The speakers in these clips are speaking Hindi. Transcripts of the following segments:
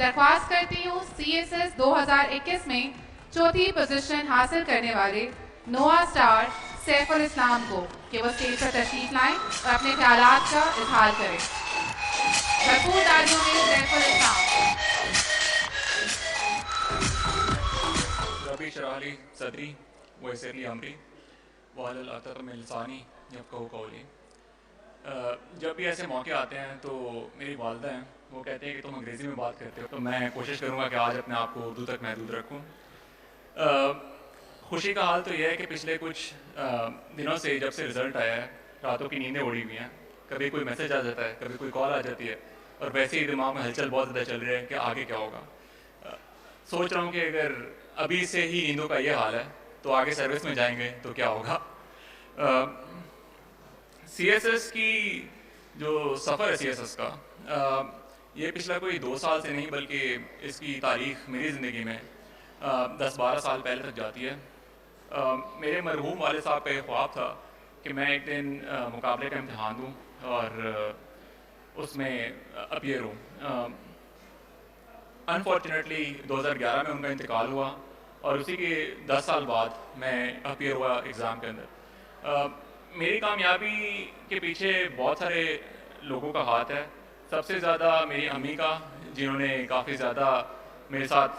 दरख्वास्त करती हूँ CSS 2021 में चौथी पोजीशन हासिल करने वाले नोआ स्टार सैफुल इस्लाम को कि वो स्टेज पर तशरीफ लाएं और अपने ख्यालात का इजहार करें। भरपूर तालियों में सैफुल इस्लाम। रबी शराहली सदरी वैसरली अमरी वालल अतर में लिसानी जब कहो कौली। जब भी ऐसे मौके आते हैं तो मेरी वालदा हैं, वो कहते हैं कि तुम अंग्रेज़ी में बात करते हो, तो मैं कोशिश करूँगा कि आज अपने आप को उर्दू तक महदूद रखूँ। खुशी का हाल तो यह है कि पिछले कुछ दिनों से जब से रिज़ल्ट आया है रातों की नींदें उड़ी हुई हैं। कभी कोई मैसेज आ जाता है, कभी कोई कॉल आ जाती है और वैसे ही दिमाग में हलचल बहुत ज़्यादा चल रही है कि आगे क्या होगा। सोच रहा हूँ कि अगर अभी से ही नींदों का ये हाल है तो आगे सर्विस में जाएंगे तो क्या होगा। CSS की जो सफ़र है CSS का, ये पिछला कोई 2 साल से नहीं बल्कि इसकी तारीख़ मेरी ज़िंदगी में 10-12 साल पहले तक जाती है। मेरे मरहूम वाले साहब का ये ख्वाब था कि मैं एक दिन मुकाबले का इम्तहान दूँ और उसमें अपीयर हूँ। अनफॉर्चुनेटली 2011 में उनका इंतकाल हुआ और उसी के 10 साल बाद मैं अपीयर हुआ एग्ज़ाम के अंदर। मेरी कामयाबी के पीछे बहुत सारे लोगों का हाथ है। सबसे ज़्यादा मेरी अम्मी का, जिन्होंने काफ़ी ज़्यादा मेरे साथ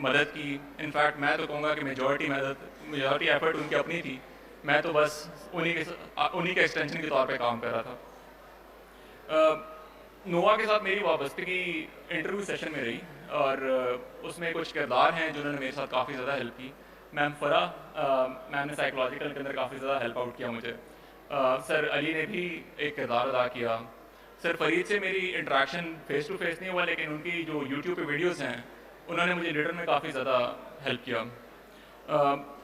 मदद की। इनफैक्ट मैं तो कहूँगा कि मेजॉरिटी एफर्ट उनकी अपनी थी, मैं तो बस उन्हीं के एक्सटेंशन के तौर पे काम कर रहा था। नोआ के साथ मेरी वाबस्तगी इंटरव्यू सेशन में रही और उसमें कुछ किरदार हैं जिन्होंने मेरे साथ काफ़ी ज़्यादा हेल्प की। मैम मैम ने साइकोलॉजिकल के अंदर काफ़ी ज़्यादा हेल्प आउट किया मुझे। सर अली ने भी एक किरदार अदा किया। सर फरीद से मेरी इंटरेक्शन फेस टू फेस नहीं हुआ, लेकिन उनकी जो यूट्यूब पे वीडियोस हैं उन्होंने मुझे लीडर में काफ़ी ज़्यादा हेल्प किया।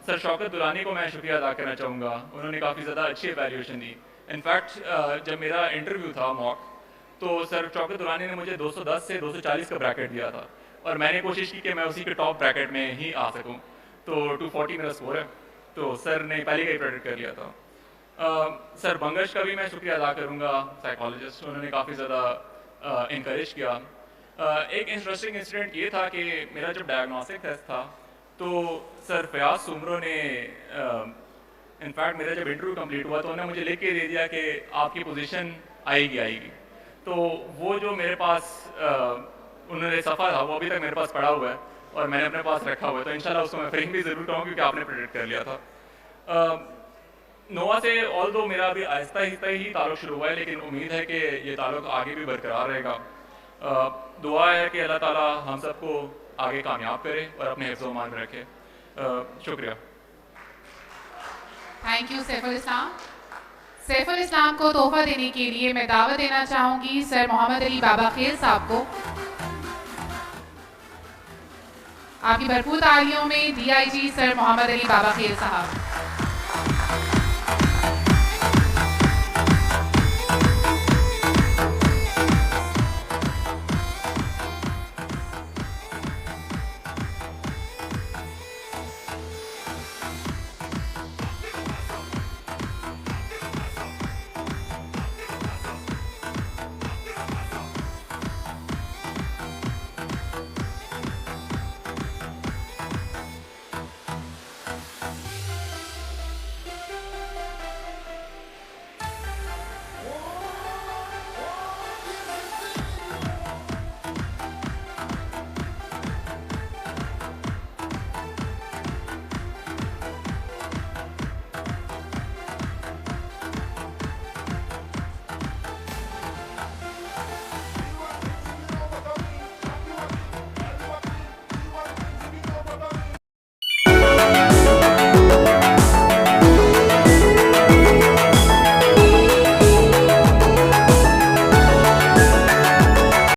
सर शौकत दुरानी को मैं शुक्रिया अदा करना चाहूँगा, उन्होंने काफ़ी ज़्यादा अच्छी एवैल्यूएशन दी। इनफैक्ट जब मेरा इंटरव्यू था मॉक, तो सर शौकत दुरानी ने मुझे 210 से 240 का ब्रैकेट दिया था और मैंने कोशिश की कि मैं उसी के टॉप ब्रैकेट में ही आ सकूं। तो 240 मेरा स्कोर है, तो सर ने पहले का ही प्रेडिक्ट कर लिया था। सर बंगश का भी मैं शुक्रिया अदा करूंगा, साइकोलॉजिस्ट, उन्होंने काफ़ी ज़्यादा इंकरेज किया। एक इंटरेस्टिंग इंसिडेंट ये था कि मेरा जब डायग्नोस्टिक टेस्ट था तो सर फयाज सुमरो ने इनफैक्ट मेरा जब इंटरव्यू कंप्लीट हुआ तो उन्होंने मुझे लिख के दे दिया कि आपकी पोजीशन आएगी। तो वो जो मेरे पास उन्होंने सफ़ा था वो अभी तक मेरे पास पड़ा हुआ है और मैंने अपने पास रखा हुआ है, तो इंशाल्लाह उसको मैं फ्रेम भी ज़रूर कहूँ क्योंकि आपने प्रेडिक्ट कर लिया था। नोआ से ऑल्दो मेरा अभी आहिस्ता आहिस्ता ही ताल्लुक़ शुरू हुआ है, लेकिन उम्मीद है कि ये ताल्लुक़ आगे भी बरकरार रहेगा। दुआ है कि अल्लाह ताला हम सबको आगे कामयाब करे और अपने हिफ्ज़ व ईमान में रखे। शुक्रिया। थैंक यू सैफुल इस्लाम। सैफुल इस्लाम को तोहफा देने के लिए मैं दावत देना चाहूँगी सर मोहम्मद अली बाबा खेल साहब को। आपकी भरपूर तालियों में DIG सर मोहम्मद अली बाबा खेल साहब।